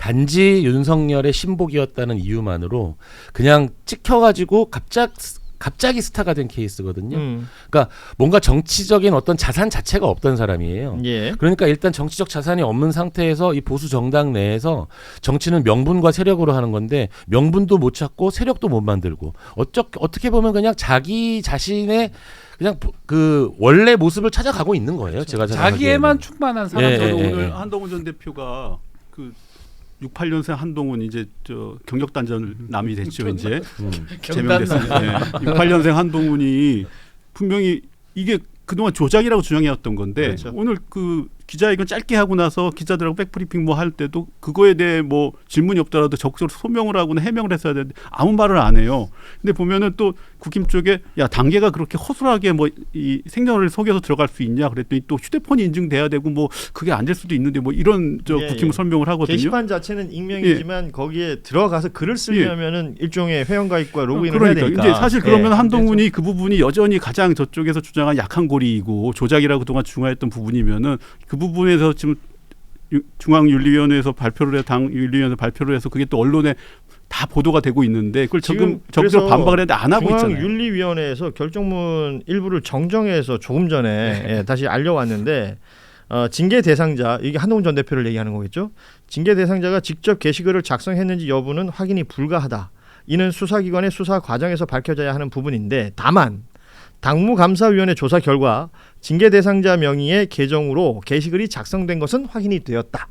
단지 윤석열의 신복이었다는 이유만으로 그냥 찍혀가지고 갑자기 스타가 된 케이스거든요. 그러니까 뭔가 정치적인 어떤 자산 자체가 없던 사람이에요. 예. 그러니까 일단 정치적 자산이 없는 상태에서 이 보수 정당 내에서 정치는 명분과 세력으로 하는 건데 명분도 못 찾고 세력도 못 만들고 어떻게 보면 그냥 자기 자신의 그냥 그 원래 모습을 찾아가고 있는 거예요. 그렇죠. 제가 생각하기에는. 자기에만 충만한 사람. 예, 저도 예, 오늘 예. 한동훈 전 대표가 그 68년생 한동훈 이제 저 경력단전 남이 됐죠. 이제 제명됐습니다. 네. 68년생 한동훈이 분명히 이게 그동안 조작이라고 주장해왔던 건데 그렇죠. 오늘 그 기자회견 짧게 하고 나서 기자들하고 백브리핑 뭐 할 때도 그거에 대해 뭐 질문이 없더라도 적극적으로 소명을 하거나 해명을 했어야 되는데 아무 말을 안 해요. 근데 보면은 또 국힘 쪽에 야 단계가 그렇게 허술하게 뭐 이 생년월일 속여서 들어갈 수 있냐 그랬더니 또 휴대폰이 인증돼야 되고 뭐 그게 안 될 수도 있는데 뭐 이런 저 예, 국힘 예. 설명을 하거든요. 게시판 자체는 익명이지만 거기에 들어가서 글을 쓰려면은 일종의 회원가입과 로그인을 그러니까 해야 되니까. 이제 사실 그러면 예. 한동훈이 그 부분이 여전히 가장 저쪽에서 주장한 약한 고리이고 조작이라고 그동안 중화했던 부분이면은 그 부분에서 지금 중앙윤리위원회에서 발표를 해 당 윤리위원회 발표를 해서 그게 또 언론에 다 보도가 되고 있는데 그걸 지금 적극적으로 반박을 했는데 안 하고 있잖아요. 중앙윤리위원회에서 결정문 일부를 정정해서 조금 전에 예, 다시 알려왔는데 징계 대상자 이게 한동훈 전 대표를 얘기하는 거겠죠. 징계 대상자가 직접 게시글을 작성했는지 여부는 확인이 불가하다. 이는 수사기관의 수사 과정에서 밝혀져야 하는 부분인데 다만 당무감사위원회 조사 결과 징계 대상자 명의의 계정으로 게시글이 작성된 것은 확인이 되었다.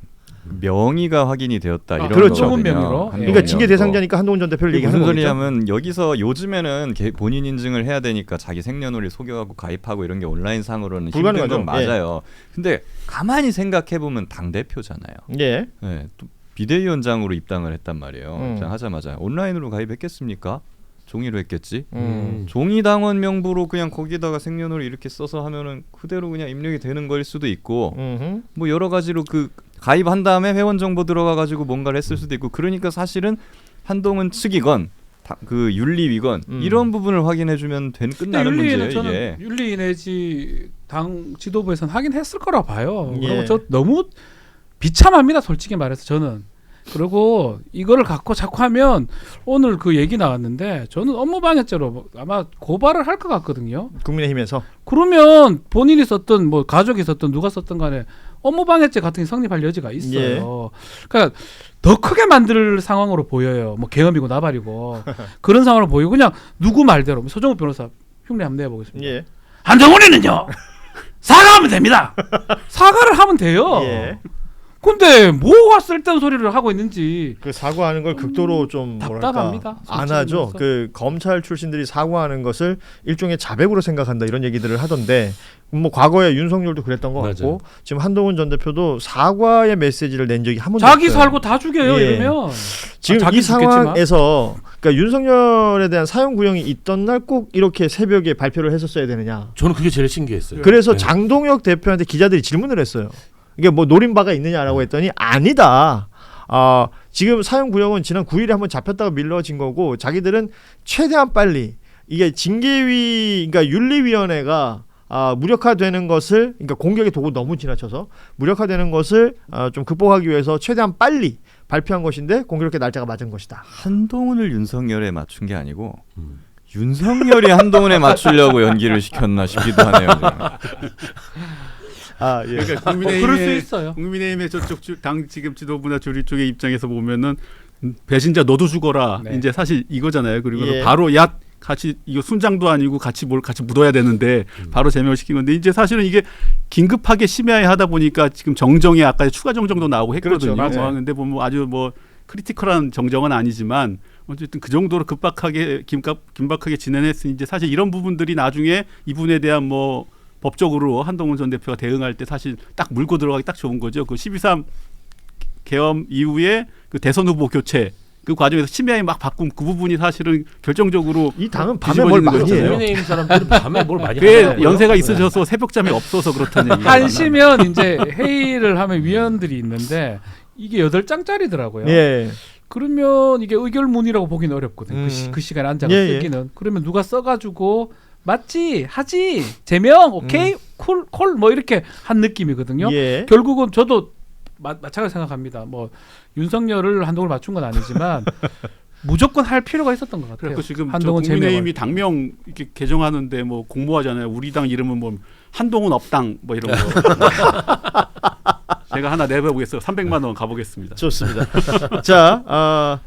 명의가 확인이 되었다 이런 그렇죠. 거거든요. 명의로. 한동훈 그러니까 징계 의원도. 대상자니까 한동훈 전 대표를 이게 얘기하는 무슨 거겠죠. 소리냐면 여기서 요즘에는 본인 인증을 해야 되니까 자기 생년월일 속여갖고 가입하고 이런 게 온라인 상으로는 힘든 불가능하죠. 건 맞아요. 근데 가만히 생각해 보면 당 대표잖아요. 예. 네, 또 비대위원장으로 입당을 했단 말이에요. 입당하자마자 온라인으로 가입했겠습니까? 종이로 했겠지. 종이 당원 명부로 그냥 거기다가 생년월일 이렇게 써서 하면은 그대로 그냥 입력이 되는 거일 수도 있고 뭐 여러 가지로 그 가입한 다음에 회원 정보 들어가 가지고 뭔가를 했을 수도 있고 그러니까 사실은 한동훈 측이건 그 윤리위건 이런 부분을 확인해 주면 끝나는 윤리위는 문제예요. 저는 이게. 윤리 내지 당 지도부에서는 확인했을 거라 봐요. 예. 그리고 저 너무 비참합니다. 솔직히 말해서 저는. 그리고 이거를 갖고 자꾸 하면 오늘 그 얘기 나왔는데 저는 업무방해죄로 아마 고발을 할 것 같거든요. 국민의힘에서 그러면 본인이 썼던 뭐 가족이 썼던 누가 썼던 간에 업무방해죄 같은 게 성립할 여지가 있어요. 예. 그러니까 더 크게 만들 상황으로 보여요. 뭐 계엄이고 나발이고 그런 상황으로 보이고 그냥 누구 말대로 서정욱 변호사 흉내 한번 내보겠습니다. 예. 한동훈이는요 사과하면 됩니다. 사과를 하면 돼요. 예. 근데 뭐가 쓸데없는 소리를 하고 있는지 그 사과하는 걸 극도로 좀 답답합니다. 뭐랄까 안 하죠. 솔직히 그 검찰 출신들이 사과하는 것을 일종의 자백으로 생각한다 이런 얘기들을 하던데 뭐 과거에 윤석열도 그랬던 것 같고 맞아요. 지금 한동훈 전 대표도 사과의 메시지를 낸 적이 한 번도 자기 없어요. 살고 다 죽여요. 예. 이러면 지금 자기 이 죽겠지만. 상황에서 그러니까 윤석열에 대한 사형 구형이 있던 날 꼭 이렇게 새벽에 발표를 했었어야 되느냐. 저는 그게 제일 신기했어요. 그래서 네. 장동혁 대표한테 기자들이 질문을 했어요. 이게 뭐 노린바가 있느냐라고 했더니 아니다. 지금 사형 구형은 지난 9일에 한번 잡혔다가 밀려진 거고 자기들은 최대한 빨리 이게 징계위 그러니까 윤리위원회가 무력화되는 것을 그러니까 공격의 도구 너무 지나쳐서 무력화되는 것을 좀 극복하기 위해서 최대한 빨리 발표한 것인데 공교롭게 날짜가 맞은 것이다. 한동훈을 윤석열에 맞춘 게 아니고 윤석열이 한동훈에 맞추려고 연기를 시켰나 싶기도 하네요. 예. 그러니까 그럴 수 있어요. 국민의힘의 저쪽 당 지금 지도부나 주류 쪽의 입장에서 보면은 배신자 너도 죽어라. 네. 이제 사실 이거잖아요. 그리고 예. 바로 야 같이 이거 순장도 아니고 같이 묻어야 되는데 바로 제명시킨 건데 이제 사실은 이게 긴급하게 심야에 하다 보니까 지금 정정에 아까 추가 정정도 나오고 했거든요. 그렇죠, 맞아요. 근데 보면 아주 뭐 크리티컬한 정정은 아니지만 어쨌든 그 정도로 급박하게 긴박하게 진행했으니 이제 사실 이런 부분들이 나중에 이분에 대한 뭐 법적으로 한동훈 전 대표가 대응할 때 사실 딱 물고 들어가기 딱 좋은 거죠. 그 12.3 계엄 이후에 그 대선 후보 교체 그 과정에서 심야에 막 바꾼 그 부분이 사실은 결정적으로 이 당은 밤에 뭘 많이 해요. 국민의힘 사람들은 밤에 뭘 많이 그게 하더라고요. 연세가 있으셔서 새벽잠이 없어서 그렇다는 얘기가 한시면 이제 회의를 하면 위원들이 있는데 이게 8장짜리더라고요. 예. 그러면 이게 의결문이라고 보기는 어렵거든요. 그 시간에 앉아서 예, 예. 쓰기는. 그러면 누가 써가지고 맞지 하지 제명 오케이 콜 뭐 이렇게 한 느낌이거든요. 예. 결국은 저도 마찬가지 생각합니다. 뭐 윤석열을 한동훈을 맞춘 건 아니지만 무조건 할 필요가 있었던 것 같아요. 그래서 지금 저 한동훈 국민의힘이 당명 이렇게 개정하는데 뭐 공모하잖아요. 우리 당 이름은 뭐 한동훈 업당 뭐 이런 거. 제가 하나 내보겠어요. 300만 원 가보겠습니다. 좋습니다. 자,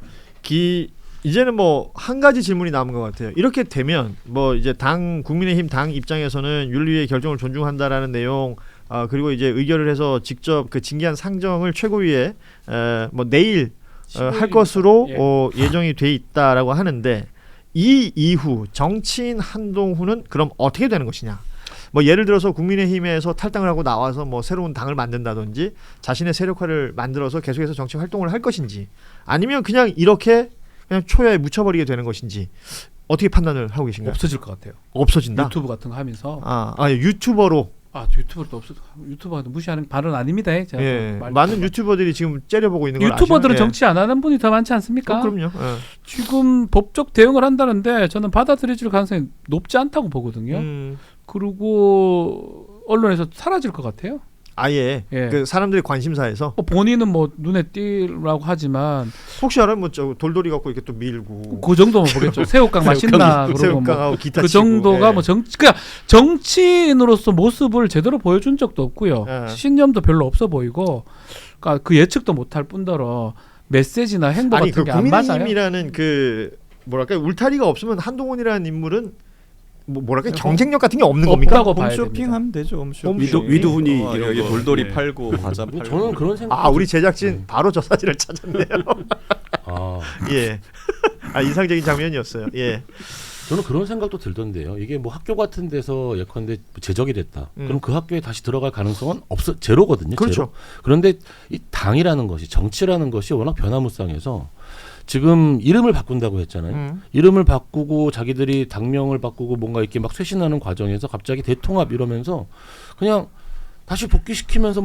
이제는 뭐 한 가지 질문이 남은 것 같아요. 이렇게 되면 뭐 이제 국민의힘 당 입장에서는 윤리위의 결정을 존중한다라는 내용, 그리고 이제 의결을 해서 직접 그 징계안 상정을 최고위에 뭐 내일 할 것으로 예정이 돼 있다라고 하는데, 이 이후 정치인 한동훈은 그럼 어떻게 되는 것이냐? 뭐 예를 들어서 국민의힘에서 탈당을 하고 나와서 뭐 새로운 당을 만든다든지 자신의 세력화를 만들어서 계속해서 정치 활동을 할 것인지, 아니면 그냥 이렇게 그냥 초야에 묻혀버리게 되는 것인지, 어떻게 판단을 하고 계신가요? 없어질 것 같아요. 없어진다. 유튜브 같은 거 하면서 유튜버로. 유튜버도 유튜버도 무시하는 발언 아닙니다. 제가 많은 유튜버들이 지금 째려보고 있는 걸 유튜버들은 아시죠? 정치 안 하는 분이 더 많지 않습니까? 그럼요. 지금 법적 대응을 한다는데 저는 받아들여질 가능성이 높지 않다고 보거든요. 그리고 언론에서 사라질 것 같아요. 아예 그 사람들의 관심사에서 본인은 뭐 눈에 띄라고 하지만 혹시 알아요? 뭐 저 돌돌이 갖고 이렇게 또 밀고 그 정도만 보겠죠. 새우깡 맛있나 그러고 새우깡하고 기타 그 치고, 정도가 뭐 그러니까 정치인으로서 모습을 제대로 보여준 적도 없고요. 신념도 별로 없어 보이고, 그러니까 그 예측도 못할 뿐더러 메시지나 행보 같은 게 안 맞아요. 국민의힘이라는 그 뭐랄까 울타리가 없으면 한동훈이라는 인물은 뭐랄까 경쟁력 같은 게 없는 겁니까? 없다고 봐야 홈쇼핑 됩니다. 하면 되죠. 홈쇼핑. 위두훈이 이런 여기 거. 돌돌이 예. 팔고 과자 팔고. 저는 그런 생각. 우리 제작진 바로 저 사진을 찾았네요. 예. 인상적인 장면이었어요. 예. 저는 그런 생각도 들던데요. 이게 뭐 학교 같은 데서 예컨대 제적이 됐다. 그럼 그 학교에 다시 들어갈 가능성은 제로거든요. 그렇죠. 제로. 그런데 이 당이라는 것이, 정치라는 것이 워낙 변화무쌍해서 지금 이름을 바꾼다고 했잖아요. 이름을 바꾸고 자기들이 당명을 바꾸고 뭔가 이렇게 막 쇄신하는 과정에서 갑자기 대통합 이러면서 그냥 다시 복귀시키면서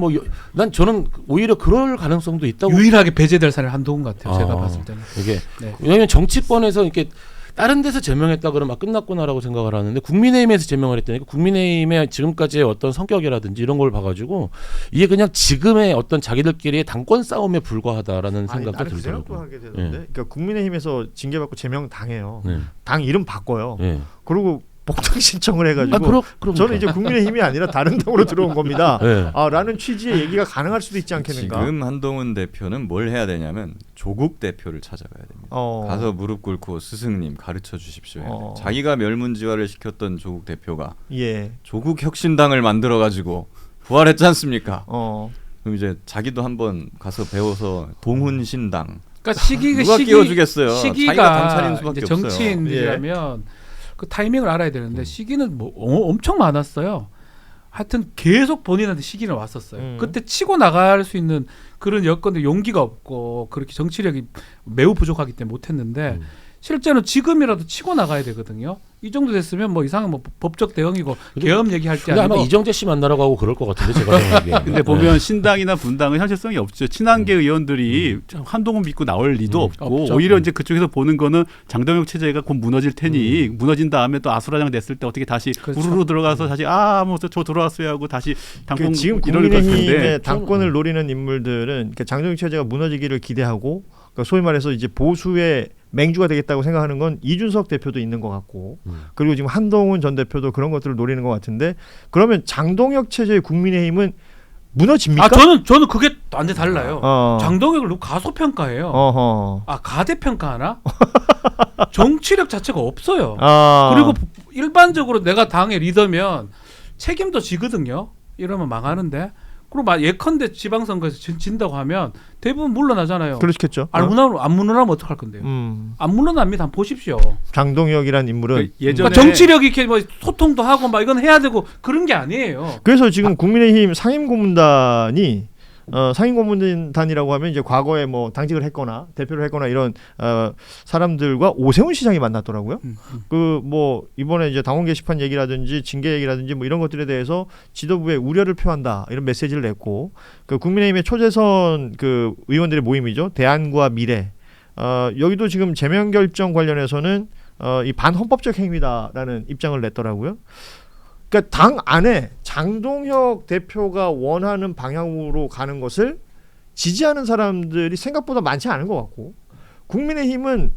저는 오히려 그럴 가능성도 있다고. 유일하게 배제될 사람이 한동훈 같아요. 제가 봤을 때는. 이게 왜냐하면 정치권에서 이렇게 다른 데서 제명했다 그러면 끝났구나라고 생각을 하는데, 국민의힘에서 제명을 했다니까 국민의힘의 지금까지의 어떤 성격이라든지 이런 걸 봐가지고 이게 그냥 지금의 어떤 자기들끼리의 당권 싸움에 불과하다라는 생각도 나는 그 들더라고요. 생각도 하게 되는데, 그러니까 국민의힘에서 징계받고 제명 당해요. 네. 당 이름 바꿔요. 네. 그리고 복당 신청을 해가지고 저는 이제 국민의힘이 아니라 다른 당으로 들어온 겁니다. 네. 라는 취지의 얘기가 가능할 수도 있지 않겠는가? 지금 한동훈 대표는 뭘 해야 되냐면 조국 대표를 찾아가야 됩니다. 가서 무릎 꿇고 스승님 가르쳐 주십시오. 자기가 멸문지화를 시켰던 조국 대표가 조국 혁신당을 만들어 가지고 부활했지 않습니까? 그럼 이제 자기도 한번 가서 배워서 동훈신당. 그러니까 누가 끼워주겠어요. 시기가 자기가 당 차리는 수밖에 이제 정치인이라면 그 타이밍을 알아야 되는데 시기는 엄청 많았어요. 하여튼 계속 본인한테 시기는 왔었어요. 그때 치고 나갈 수 있는 그런 여건들 용기가 없고 그렇게 정치력이 매우 부족하기 때문에 못했는데 실제로 지금이라도 치고 나가야 되거든요. 이 정도 됐으면 뭐 이상한 뭐 법적 대응이고 계엄 얘기할 때 근데 아니고. 아마 이정재 씨 만나러 가고 그럴 것 같은데 제가 생각하기에. 근데 보면 신당이나 분당은 현실성이 없죠. 친한계 의원들이 한동훈 믿고 나올 리도 없고 없죠. 오히려 이제 그쪽에서 보는 거는 장동혁 체제가 곧 무너질 테니 무너진 다음에 또 아수라장 냈을 때 어떻게 다시 우르르 들어가서 다시 뭐 저 들어왔어야 하고 다시 당권 지금 이럴 것 국민의힘의 같은데 당권을 노리는 인물들은 그러니까 장동혁 체제가 무너지기를 기대하고, 그러니까 소위 말해서 이제 보수의 맹주가 되겠다고 생각하는 건 이준석 대표도 있는 것 같고, 그리고 지금 한동훈 전 대표도 그런 것들을 노리는 것 같은데, 그러면 장동혁 체제의 국민의힘은 무너집니까? 저는 그게 완전 달라요. 장동혁을 누구 가소평가해요. 가대평가하나? 정치력 자체가 없어요. 그리고 일반적으로 내가 당의 리더면 책임도 지거든요. 이러면 망하는데. 그리고 예컨대 지방선거에서 진다고 하면 대부분 물러나잖아요. 그렇겠죠. 안 물러나면 어떡할 건데요? 안 물러납니다. 한번 보십시오. 장동혁이란 인물은 예전에 그러니까 정치력이 이렇게 뭐 소통도 하고 막 이건 해야 되고 그런 게 아니에요. 그래서 지금 국민의힘 상임고문단이 상임고문단이라고 하면 이제 과거에 뭐 당직을 했거나 대표를 했거나 이런 사람들과 오세훈 시장이 만났더라고요. 그 뭐 이번에 이제 당원 게시판 얘기라든지 징계 얘기라든지 뭐 이런 것들에 대해서 지도부에 우려를 표한다 이런 메시지를 냈고, 그 국민의힘의 초재선 그 의원들의 모임이죠. 대안과 미래. 여기도 지금 제명 결정 관련해서는 이 반헌법적 행위다라는 입장을 냈더라고요. 그러니까 당 안에 장동혁 대표가 원하는 방향으로 가는 것을 지지하는 사람들이 생각보다 많지 않은 것 같고 국민의힘은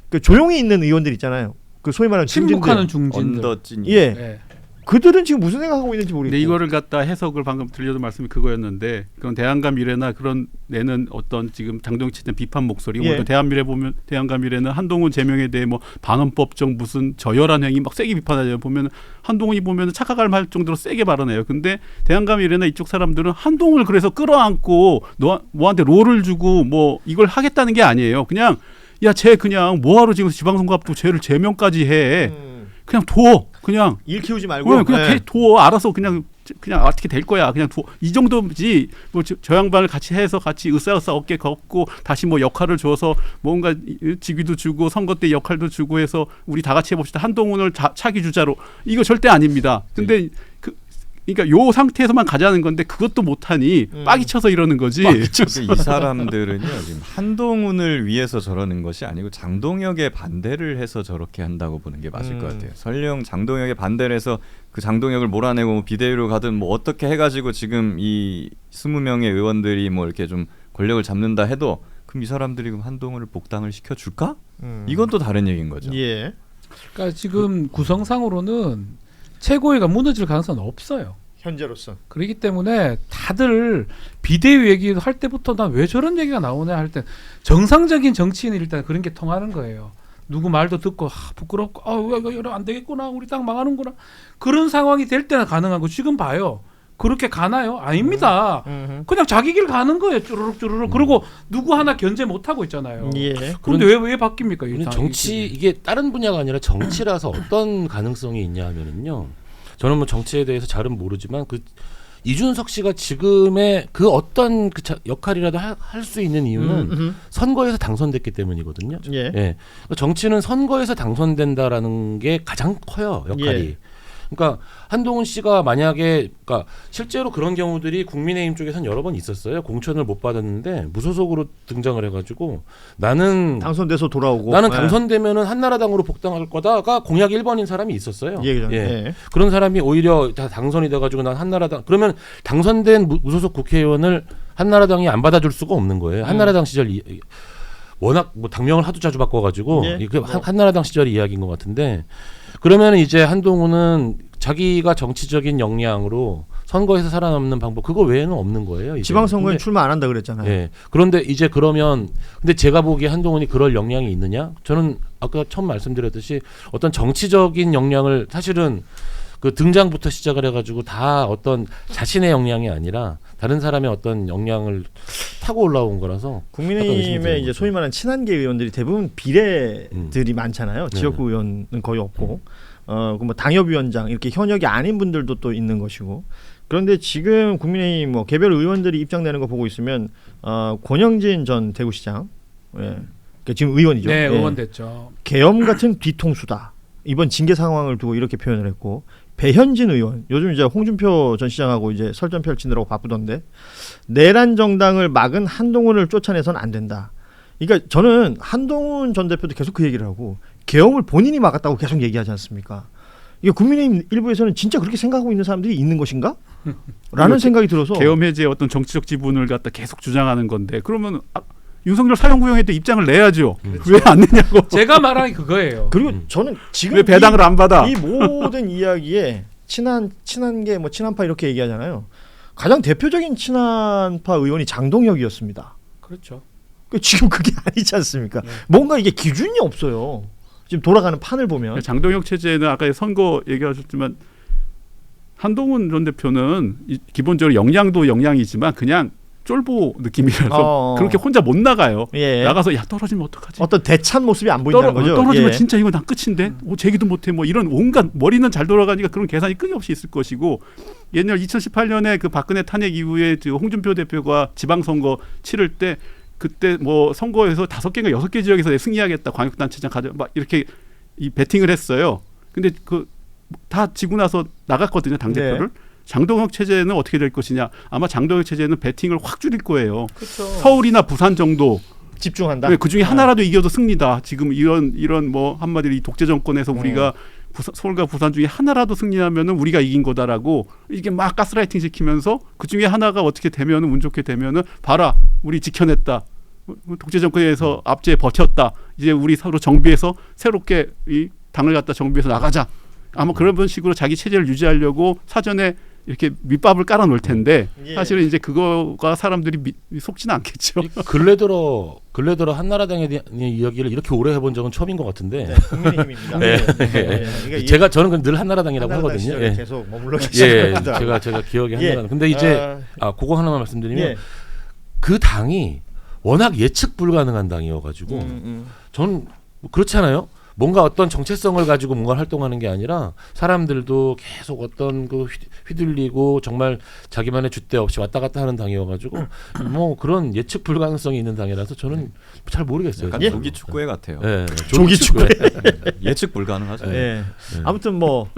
그 조용히 있는 의원들 있잖아요. 그 소위 말하는 침묵하는 중진들. 언더찐. 예. 네. 그들은 지금 무슨 생각하고 있는지 모르겠고. 근데 이거를 갖다 해석을 방금 들려준 말씀이 그거였는데 그건 대한과 미래나 그런 내는 어떤 지금 장동치 된 비판 목소리 예. 오늘 대한미래 보면 대한과 미래는 한동훈 제명에 대해 뭐 반헌법적 무슨 저열한 행위 막 세게 비판하잖아요. 보면 한동훈이 보면 착각할 말 정도로 세게 발언해요. 근데 대한과 미래나 이쪽 사람들은 한동훈을 그래서 끌어안고 뭐한테 롤을 주고 뭐 이걸 하겠다는 게 아니에요. 그냥 야 쟤 그냥 뭐하러 지금 지방선거 앞두고 쟤를 제명까지 해. 그냥 둬. 그냥 일 키우지 말고 그냥 네. 둬. 알아서 그냥 어떻게 될 거야. 그냥 둬. 이 정도지. 뭐 저 양반을 같이 해서 같이 으쌰으쌰 어깨 걷고 다시 뭐 역할을 줘서 뭔가 직위도 주고 선거 때 역할도 주고 해서 우리 다 같이 해봅시다. 한동훈을 차기 주자로. 이거 절대 아닙니다. 근데 그러니까 요 상태에서만 가자는 건데 그것도 못하니 빡이 쳐서 이러는 거지. 이 사람들은요 지금 한동훈을 위해서 저러는 것이 아니고 장동혁의 반대를 해서 저렇게 한다고 보는 게 맞을 것 같아요. 설령 장동혁의 반대를 해서 그 장동혁을 몰아내고 뭐 비대위로 가든 뭐 어떻게 해가지고 지금 이 20명의 의원들이 뭐 이렇게 좀 권력을 잡는다 해도 그럼 이 사람들이 그럼 한동훈을 복당을 시켜줄까? 이건 또 다른 얘기인 거죠. 예. 그러니까 지금 구성상으로는 최고위가 무너질 가능성은 없어요. 현재로서. 그렇기 때문에 다들 비대위 얘기할 때부터 난 왜 저런 얘기가 나오냐 할 때 정상적인 정치인은 일단 그런 게 통하는 거예요. 누구 말도 듣고 부끄럽고 이러면 안 되겠구나 우리 당 망하는구나 그런 상황이 될 때는 가능하고 지금 봐요. 그렇게 가나요? 아닙니다. 그냥 자기 길 가는 거예요. 쭈르륵. 그리고 누구 하나 견제 못 하고 있잖아요. 예. 그런데 왜 바뀝니까? 정치 이게 다른 분야가 아니라 정치라서 어떤 가능성이 있냐 하면은요. 저는 뭐 정치에 대해서 잘은 모르지만 그 이준석 씨가 지금의 그 어떤 그 역할이라도 할 수 있는 이유는 선거에서 당선됐기 때문이거든요. 예. 예. 정치는 선거에서 당선된다라는 게 가장 커요, 역할이. 예. 그러니까 한동훈 씨가 만약에 그러니까 실제로 그런 경우들이 국민의힘 쪽에선 여러 번 있었어요. 공천을 못 받았는데 무소속으로 등장을 해가지고 나는 당선돼서 돌아오고 나는 당선되면은 한나라당으로 복당할 거다가 공약 1번인 사람이 있었어요. 예. 그런 사람이 오히려 다 당선이 돼가지고 난 한나라당 그러면 당선된 무소속 국회의원을 한나라당이 안 받아줄 수가 없는 거예요. 한나라당 시절 워낙 뭐 당명을 하도 자주 바꿔가지고 이게 한나라당 시절 이야기인 것 같은데 그러면 이제 한동훈은 자기가 정치적인 역량으로 선거에서 살아남는 방법 그거 외에는 없는 거예요. 이제. 지방선거에 출마 안 한다 그랬잖아요. 예. 그런데 이제 그러면 근데 제가 보기에 한동훈이 그럴 역량이 있느냐? 저는 아까 처음 말씀드렸듯이 어떤 정치적인 역량을 사실은 그 등장부터 시작을 해가지고 다 어떤 자신의 역량이 아니라 다른 사람의 어떤 역량을 타고 올라온 거라서 국민의힘의 이제 소위 말하는 친한계 의원들이 대부분 비례들이 많잖아요. 지역구 의원은 거의 없고 뭐 당협위원장 이렇게 현역이 아닌 분들도 또 있는 것이고 그런데 지금 국민의힘 뭐 개별 의원들이 입장내는 거 보고 있으면 권영진 전 대구시장 그러니까 지금 의원이죠. 네, 의원 됐죠. 계엄 같은 뒤통수다. 이번 징계 상황을 두고 이렇게 표현을 했고 배현진 의원 요즘 이제 홍준표 전 시장하고 이제 설전 펼치느라고 바쁘던데 내란 정당을 막은 한동훈을 쫓아내서는 안 된다. 그러니까 저는 한동훈 전 대표도 계속 그 얘기를 하고 계엄을 본인이 막았다고 계속 얘기하지 않습니까? 이게 국민의힘 일부에서는 진짜 그렇게 생각하고 있는 사람들이 있는 것인가? 라는 생각이 들어서 계엄 해제의 어떤 정치적 지분을 갖다 계속 주장하는 건데 그러면 윤석열 사형구형에 또 입장을 내야죠. 왜 안 내냐고. 제가 말한 게 그거예요. 그리고 저는 지금 왜 배당을 안 받아? 이 모든 이야기에 친한계 뭐 친한파 이렇게 얘기하잖아요. 가장 대표적인 친한파 의원이 장동혁이었습니다. 그렇죠. 지금 그게 아니지 않습니까? 뭔가 이게 기준이 없어요. 지금 돌아가는 판을 보면 장동혁 체제는 아까 선거 얘기하셨지만 한동훈 전 대표는 기본적으로 역량도 역량이지만 그냥 쫄보 느낌이라서 그렇게 혼자 못 나가요. 예. 나가서 야 떨어지면 어떡하지? 어떤 대찬 모습이 안 보인다는 거죠. 떨어지면 예. 진짜 이건 난 끝인데 제기도 못해 뭐 이런 온갖 머리는 잘 돌아가니까 그런 계산이 끊임없이 있을 것이고 옛날 2018년에 그 박근혜 탄핵 이후에 그 홍준표 대표가 지방선거 치를 때 그때 뭐 선거에서 5개인가 6개 지역에서 승리하겠다 광역단체장 가져 막 이렇게 이 배팅을 했어요. 근데 그 다 지고 나서 나갔거든요 당 대표를. 네. 장동혁 체제는 어떻게 될 것이냐? 아마 장동혁 체제는 배팅을 확 줄일 거예요. 그쵸. 서울이나 부산 정도 집중한다. 네, 그 중에 하나라도 이겨도 승리다. 지금 이런 뭐 한마디로 이 독재 정권에서 우리가 서울과 부산 중에 하나라도 승리하면은 우리가 이긴 거다라고 이게 막 가스라이팅 시키면서 그 중에 하나가 어떻게 되면은 운 좋게 되면은 봐라 우리 지켜냈다. 독재 정권에서 압제에 버텼다. 이제 우리 서로 정비해서 새롭게 이 당을 갖다 정비해서 나가자. 아마 그런 식으로 자기 체제를 유지하려고 사전에 이렇게 밑밥을 깔아 놓을 텐데 예. 사실은 이제 그거가 사람들이 속지는 않겠죠. 근래 들어 한나라당에 대한 이야기를 이렇게 오래 해본 적은 처음인 것 같은데. 네, 국민의힘입니다. 네. 그러니까 저는 늘 한나라당이라고 한나라당 하거든요. 시절에 예. 계속 머물러 예, 계시는 제가 기억이 예. 한나라당. 근데 이제 그거 하나만 말씀드리면 예. 그 당이 워낙 예측 불가능한 당이어가지고 저는 뭐 그렇잖아요. 뭔가 어떤 정체성을 가지고 뭔가 활동하는 게 아니라 사람들도 계속 어떤 그 휘둘리고 정말 자기만의 줏대 없이 왔다 갔다 하는 당이어가지고 뭐 그런 예측 불가능성이 있는 당이라서 저는 잘 모르겠어요. 약간 예. 조기 축구회 같아요. 예, 조기 축구회. 예측 불가능하죠. 예. 아무튼 뭐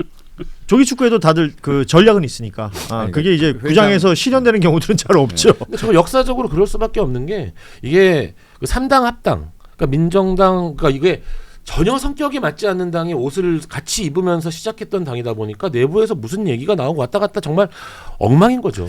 조기 축구에도 다들 그 전략은 있으니까. 아니, 그게 이제 회장- 구장에서 실현되는 경우들은 잘 없죠. 근데 정말 역사적으로 그럴 수밖에 없는 게 이게 그 3당 합당, 그러니까 민정당, 그러니까 이게 전혀 성격이 맞지 않는 당이 옷을 같이 입으면서 시작했던 당이다 보니까 내부에서 무슨 얘기가 나오고 왔다 갔다 정말 엉망인 거죠.